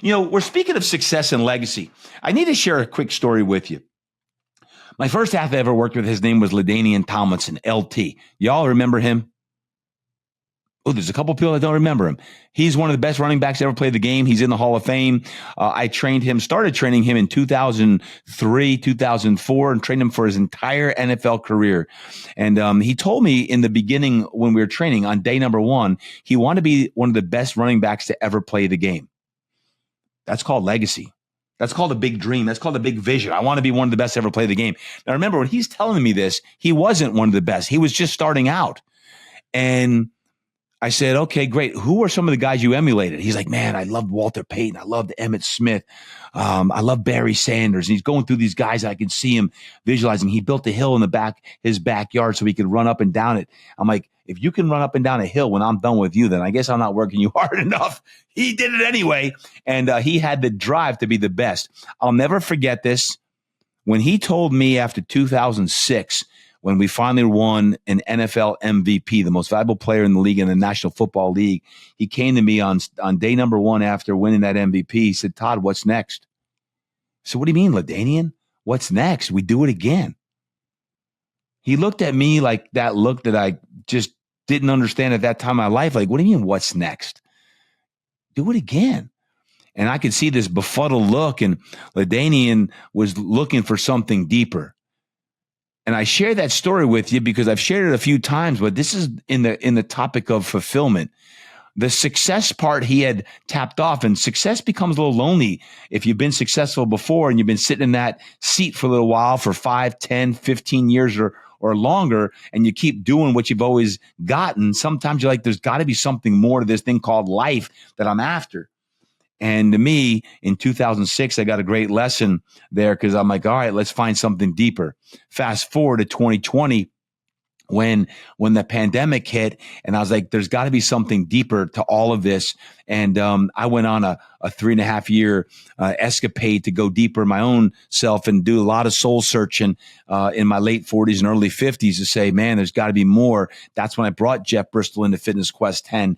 We're speaking of success and legacy. I need to share a quick story with you. My first athlete I ever worked with, his name was LaDainian Tomlinson, LT. Y'all remember him? Oh, there's a couple people that don't remember him. He's one of the best running backs to ever play the game. He's in the Hall of Fame. I started training him in 2003, 2004, and trained him for his entire NFL career. And he told me in the beginning when we were training on day number 1, he wanted to be one of the best running backs to ever play the game. That's called legacy. That's called a big dream. That's called a big vision. I want to be one of the best to ever play the game. Now, remember, when he's telling me this, he wasn't one of the best. He was just starting out. And I said, okay, great. Who are some of the guys you emulated? He's like, man, I loved Walter Payton. I loved Emmitt Smith. I love Barry Sanders. And he's going through these guys. I can see him visualizing. He built a hill in his backyard so he could run up and down it. I'm like, if you can run up and down a hill when I'm done with you, then I guess I'm not working you hard enough. He did it anyway. And he had the drive to be the best. I'll never forget this. When he told me after 2006, when we finally won an NFL MVP, the most valuable player in the league in the National Football League, he came to me on day number 1 after winning that MVP. He said, Todd, what's next? So what do you mean, LaDainian? What's next? We do it again. He looked at me like that look that I just didn't understand at that time in my life. Like, what do you mean, what's next? Do it again. And I could see this befuddled look, and LaDainian was looking for something deeper. And I share that story with you because I've shared it a few times, but this is in the topic of fulfillment. The success part he had tapped off, and success becomes a little lonely if you've been successful before and you've been sitting in that seat for a little while, for 5, 10, 15 years or longer, and you keep doing what you've always gotten. Sometimes you're like, there's got to be something more to this thing called life that I'm after. And to me, in 2006, I got a great lesson there because I'm like, all right, let's find something deeper. Fast forward to 2020, when the pandemic hit, and I was like, there's got to be something deeper to all of this. And I went on a 3.5 year escapade to go deeper in my own self and do a lot of soul searching in my late 40s and early 50s to say, man, there's got to be more. That's when I brought Jeff Bristol into Fitness Quest 10,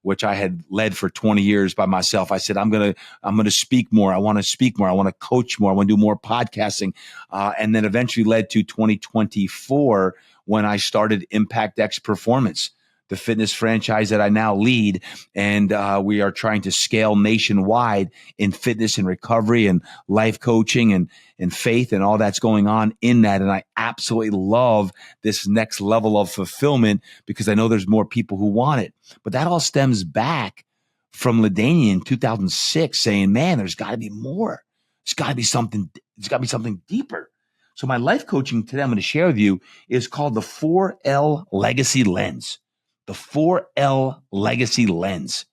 which I had led for 20 years by myself. I said, I'm gonna speak more. I want to speak more. I want to coach more. I want to do more podcasting. And then eventually led to 2024 when I started Impact X Performance, the fitness franchise that I now lead. And we are trying to scale nationwide in fitness and recovery and life coaching and faith and all that's going on in that. And I absolutely love this next level of fulfillment because I know there's more people who want it. But that all stems back from LaDainian in 2006 saying, man, there's got to be more. There's got to be something deeper. So my life coaching today I'm going to share with you is called the 4L Legacy Lens. The 4L Legacy Lens.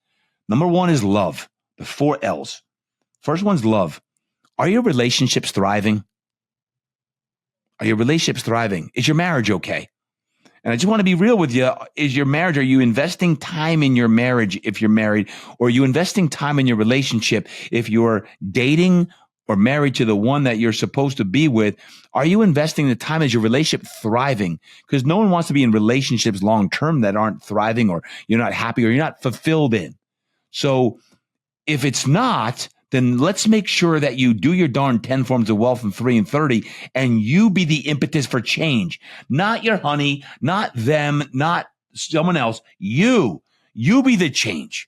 Number 1 is love. The 4 L's. First one's love. Are your relationships thriving? Are your relationships thriving? Is your marriage okay? And I just want to be real with you. Is your marriage, are you investing time in your marriage if you're married? Or are you investing time in your relationship if you're dating or married to the one that you're supposed to be with? Are you investing the time? Is your relationship thriving? Because no one wants to be in relationships long term that aren't thriving, or you're not happy, or you're not fulfilled in. So if it's not, then let's make sure that you do your darn 10 forms of wealth in 3 and 30, and you be the impetus for change. Not your honey, not them, not someone else. You be the change.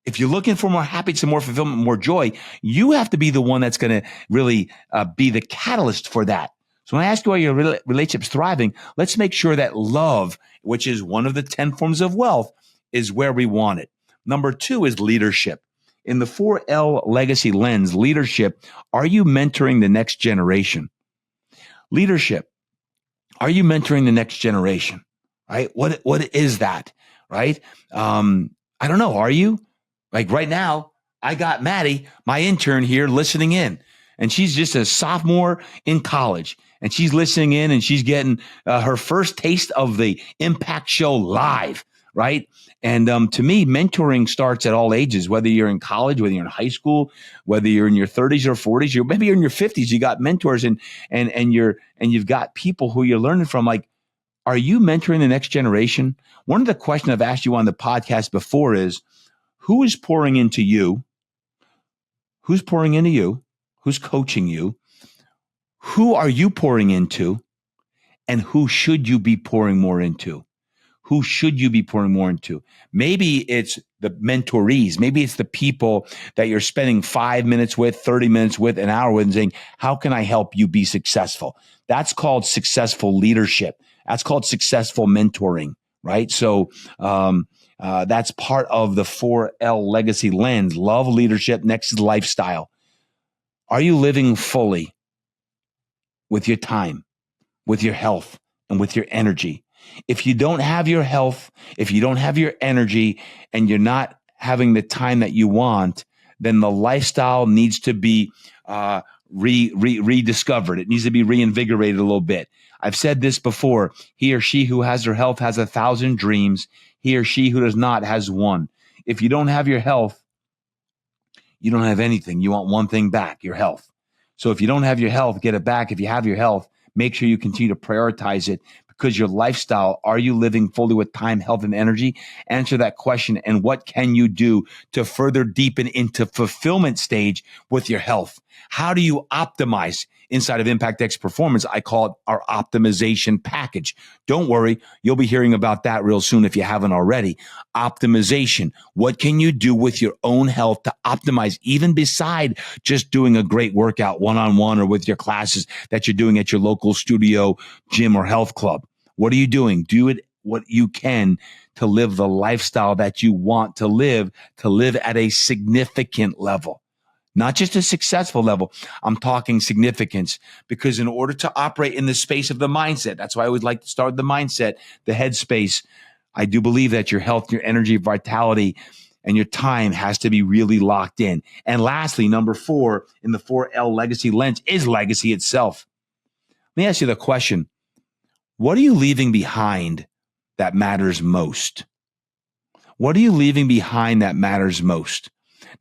If you're looking for more happiness and more fulfillment, more joy, you have to be the one that's going to really be the catalyst for that. So when I ask you, are your relationships thriving, let's make sure that love, which is one of the 10 forms of wealth, is where we want it. Number 2 is leadership. In the 4L Legacy Lens, leadership, are you mentoring the next generation? Leadership, are you mentoring the next generation? Right? What is that? Right? I don't know. Are you? Like right now, I got Maddie, my intern here, listening in, and she's just a sophomore in college, and she's listening in, and she's getting her first taste of the Impact Show live, right? And to me, mentoring starts at all ages, whether you're in college, whether you're in high school, whether you're in your 30s or 40s, or maybe you're in your 50s. You got mentors, and you've got people who you're learning from. Like, are you mentoring the next generation? One of the questions I've asked you on the podcast before is, who is pouring into you? Who's pouring into you? Who's coaching you? Who are you pouring into? And who should you be pouring more into? Who should you be pouring more into? Maybe it's the mentorees. Maybe it's the people that you're spending 5 minutes with, 30 minutes with, an hour with, and saying, how can I help you be successful? That's called successful leadership. That's called successful mentoring, right? So that's part of the 4L legacy lens. Love, leadership, next is lifestyle. Are you living fully with your time, with your health, and with your energy? If you don't have your health, if you don't have your energy, and you're not having the time that you want, then the lifestyle needs to be rediscovered. It needs to be reinvigorated a little bit. I've said this before. He or she who has their health has 1,000 dreams. He or she who does not has one. If you don't have your health, you don't have anything. You want one thing back, your health. So if you don't have your health, get it back. If you have your health, make sure you continue to prioritize it, because your lifestyle, are you living fully with time, health, and energy? Answer that question. And what can you do to further deepen into fulfillment stage with your health? How do you optimize? Inside of Impact X Performance, I call it our optimization package. Don't worry, you'll be hearing about that real soon if you haven't already. Optimization. What can you do with your own health to optimize, even beside just doing a great workout one-on-one or with your classes that you're doing at your local studio, gym, or health club? What are you doing? Do it what you can to live the lifestyle that you want to live at a significant level. Not just a successful level. I'm talking significance, because in order to operate in the space of the mindset, that's why I always like to start with the mindset, the headspace. I do believe that your health, your energy, vitality, and your time has to be really locked in. And lastly, number 4 in the 4L legacy lens is legacy itself. Let me ask you the question. What are you leaving behind that matters most? What are you leaving behind that matters most?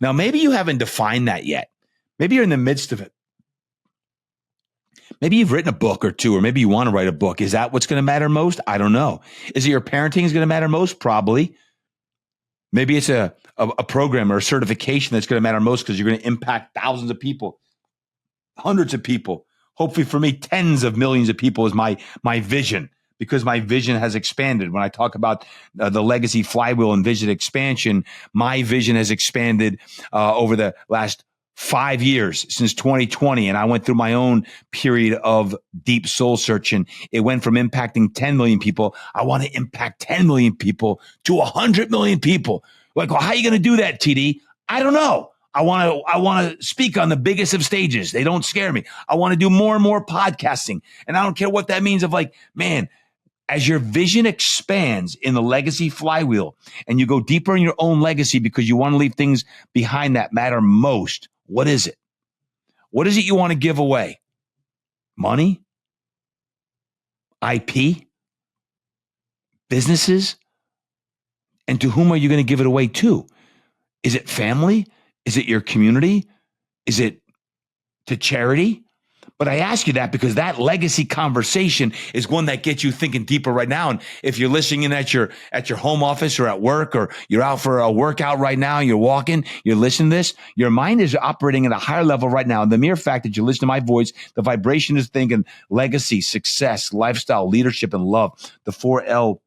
Now, maybe you haven't defined that yet. Maybe you're in the midst of it. Maybe you've written a book or two, or maybe you want to write a book. Is that what's going to matter most? I don't know. Is it your parenting is going to matter most? Probably. Maybe it's a program or a certification that's going to matter most, because you're going to impact thousands of people, hundreds of people. Hopefully for me, tens of millions of people is my vision, because my vision has expanded. When I talk about the legacy flywheel and vision expansion, my vision has expanded over the last 5 years, since 2020. And I went through my own period of deep soul searching. It went from impacting 10 million people. I want to impact 10 million people to 100 million people. Like, well, how are you going to do that, TD? I don't know. I want to speak on the biggest of stages. They don't scare me. I want to do more and more podcasting. And I don't care what that means of, like, man, as your vision expands in the legacy flywheel and you go deeper in your own legacy because you want to leave things behind that matter most, what is it? What is it you want to give away? Money? IP? Businesses? And to whom are you going to give it away to? Is it family? Is it your community? Is it to charity? But I ask you that because that legacy conversation is one that gets you thinking deeper right now. And if you're listening in at your home office or at work, or you're out for a workout right now, you're walking, you're listening to this, your mind is operating at a higher level right now. And the mere fact that you listen to my voice, the vibration is thinking legacy, success, lifestyle, leadership, and love. The 4L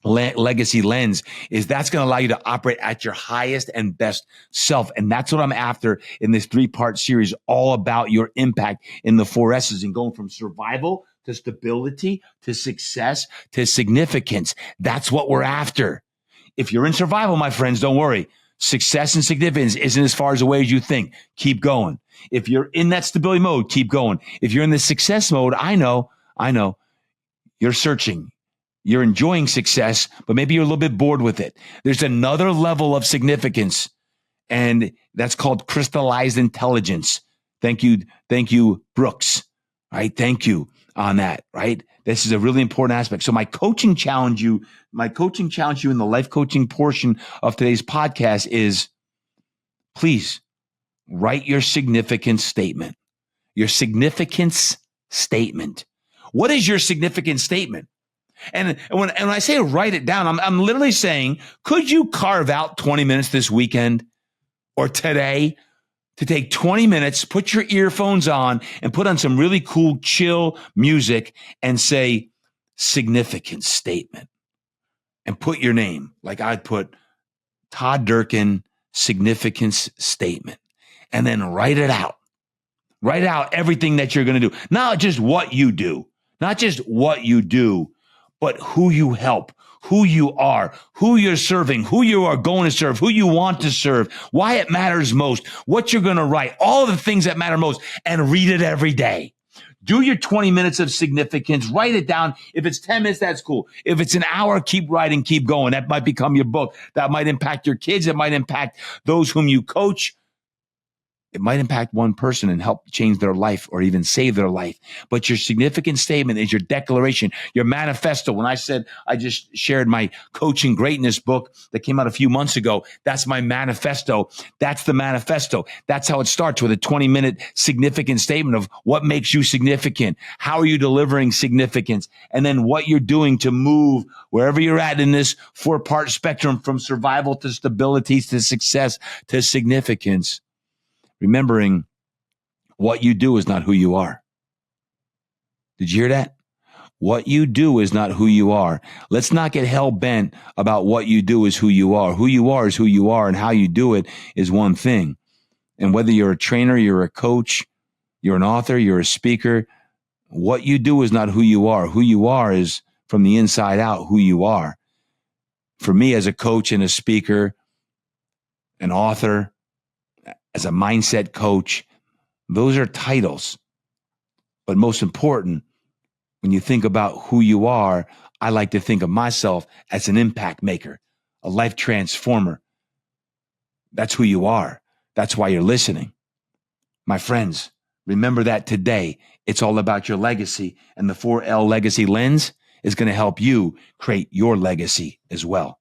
legacy lens is that's going to allow you to operate at your highest and best self. And that's what I'm after in this 3-part series, all about your impact in the 4 S's, and going from survival to stability to success to significance. That's what we're after. If you're in survival, my friends, don't worry. Success and significance isn't as far as away as you think. Keep going. If you're in that stability mode, keep going. If you're in the success mode, I know, you're searching. You're enjoying success, but maybe you're a little bit bored with it. There's another level of significance, and that's called crystallized intelligence. Thank you, Brooks. Right? Thank you on that. Right? This is a really important aspect. So my coaching challenge you in the life coaching portion of today's podcast is, please write your significance statement. Your significance statement. What is your significance statement? And when I say write it down, I'm literally saying, could you carve out 20 minutes this weekend or today to take 20 minutes, put your earphones on, and put on some really cool, chill music and say, significant statement. And put your name. Like I'd put Todd Durkin, significance statement. And then write it out. Write out everything that you're going to do. Not just what you do. Not just what you do, but who you help, who you are, who you're serving, who you are going to serve, who you want to serve, why it matters most, what you're going to write, all the things that matter most, and read it every day. Do your 20 minutes of significance. Write it down. If it's 10 minutes, that's cool. If it's an hour, keep writing, keep going. That might become your book. That might impact your kids. It might impact those whom you coach. It might impact one person and help change their life or even save their life. But your significant statement is your declaration, your manifesto. When I said I just shared my Coaching Greatness book that came out a few months ago, that's my manifesto. That's the manifesto. That's how it starts, with a 20-minute significant statement of what makes you significant. How are you delivering significance? And then what you're doing to move wherever you're at in this 4-part spectrum, from survival to stability to success to significance. Remembering what you do is not who you are. Did you hear that? What you do is not who you are. Let's not get hell-bent about what you do is who you are. Who you are is who you are, and how you do it is one thing. And whether you're a trainer, you're a coach, you're an author, you're a speaker, what you do is not who you are. Who you are is from the inside out who you are. For me, as a coach and a speaker, an author, as a mindset coach, those are titles. But most important, when you think about who you are, I like to think of myself as an impact maker, a life transformer. That's who you are. That's why you're listening. My friends, remember that today. It's all about your legacy, and the 4L legacy lens is going to help you create your legacy as well.